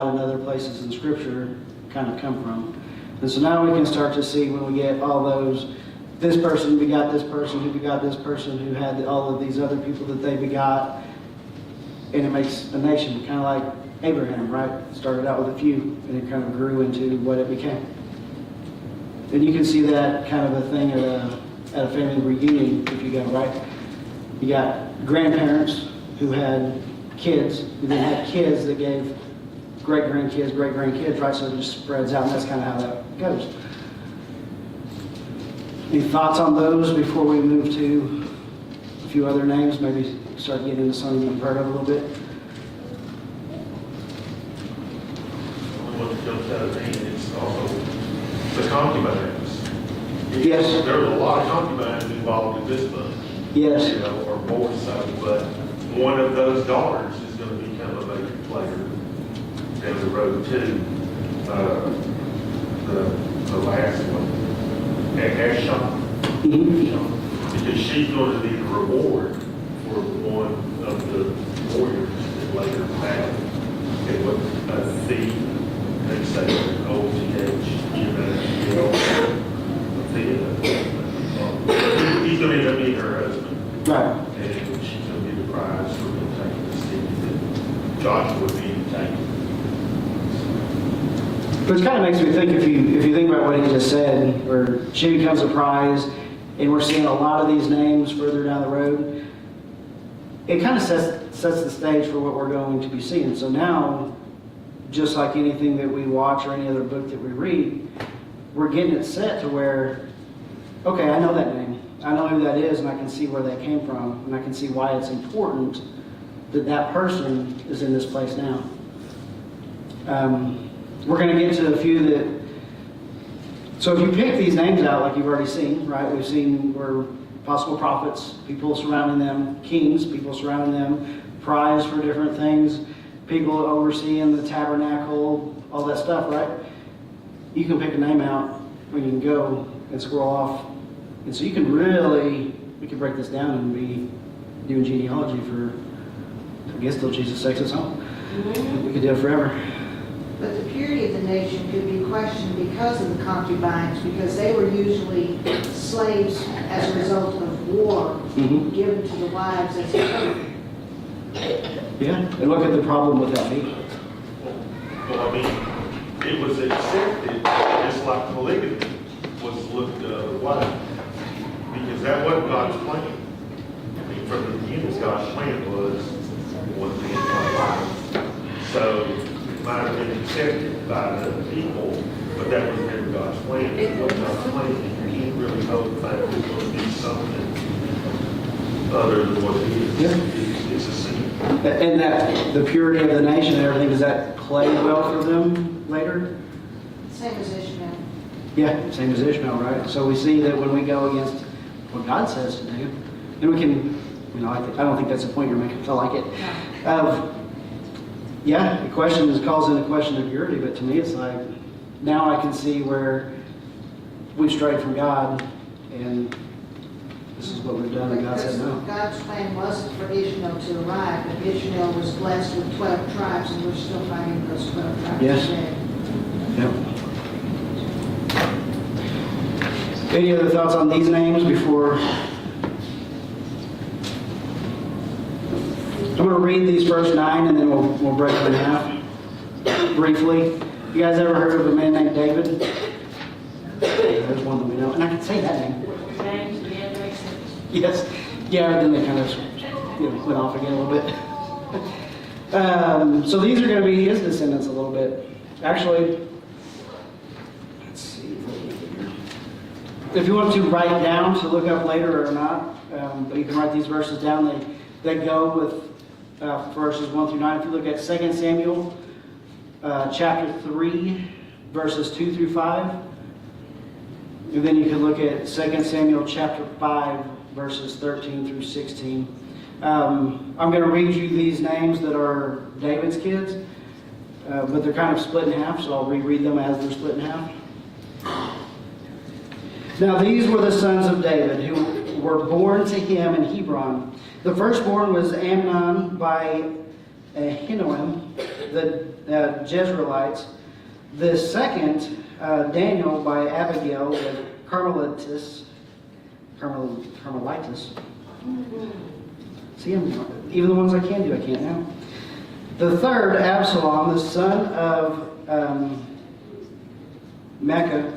and other places in Scripture kind of come from. And so now we can start to see when we get all those, this person begot this person, who begot this person, who had all of these other people that they begot, and it makes a nation, kind of like Abraham, right? Started out with a few, and it kind of grew into what it became. And you can see that kind of a thing at a family reunion if you go, right? You got grandparents who had kids, who then had kids that gave great-grandkids, right? So it just spreads out, and that's kind of how that goes. Any thoughts on those before we move to a few other names? Maybe start getting into something you've heard of a little bit. What jumps out at me is also the concubines. Yes. There's a lot of concubines involved in this book. Yes. You know, or more so, but one of those daughters is going to become a major player down the road too. The last one, Ashon, because she's going to be the reward for one of the warriors that later battle. And what a thief, they say, OTH, he's going to end up being her husband. Right. And she's going to be the prize for him taking the city that Joshua would be taking. Which kind of makes me think, if you think about what he just said, where she becomes a prize, and we're seeing a lot of these names further down the road, it kind of sets the stage for what we're going to be seeing. So now, just like anything that we watch or any other book that we read, we're getting it set to where, okay, I know that name. I know who that is, and I can see where that came from, and I can see why it's important that that person is in this place now. We're going to get to a few that, so if you pick these names out like you've already seen, right? We've seen where possible prophets, people surrounding them, kings, people surrounding them, prize for different things, people overseeing the tabernacle, all that stuff, right? You can pick a name out when you can go and scroll off. And so you can really, we can break this down and be doing genealogy for, I guess, till Jesus takes us home. We could do it forever. But the purity of the nation could be questioned because of the concubines, because they were usually slaves as a result of war given to the wives as a trophy. Yeah, and look at the problem with that being. Well, I mean, it was accepted just like polygamy was looked at other way, because that wasn't God's plan. I mean, from the beginning, God's plan was one man, one wife. So it might have been accepted by the people, but that was never God's plan. It was God's plan, and you can't really hope that it's going to be something other than what it is. Yeah. It's a sin. And that the purity of the nation and everything, does that play well for them later? Same as Ishmael. Yeah, same as Ishmael, right? So we see that when we go against what God says to do, then we can, you know, I don't think that's the point you're making, I like it. Yeah, the question calls into question of purity, but to me it's like, now I can see where we've strayed from God, and this is what we've done, and God said no. God's plan wasn't for Ishmael to arrive, but Ishmael was blessed with 12 tribes, and we're still finding those 12 tribes Yes. today. Yep. Any other thoughts on these names before? I'm going to read these first 9 and then we'll break them in half briefly. You guys ever heard of a man named David? There's one that we know, and I can say that name. Yes. Yeah, then they kind of went off again a little bit. So these are going to be his descendants a little bit. Actually, let's see. If you want to write down to look up later or not, but you can write these verses down. They go with verses 1 through 9. If you look at 2 Samuel chapter 3, verses 2 through 5. And then you can look at 2 Samuel chapter 5, verses 13 through 16. I'm going to read you these names that are David's kids, but they're kind of split in half, so I'll reread them as they're split in half. Now these were the sons of David who were born to him in Hebron. The firstborn was Amnon by Ahinoam, Jezreelites. The second, Daniel by Abigail, the Carmelites. See, even the ones I can do, I can't now. The third, Absalom, the son of Mecca,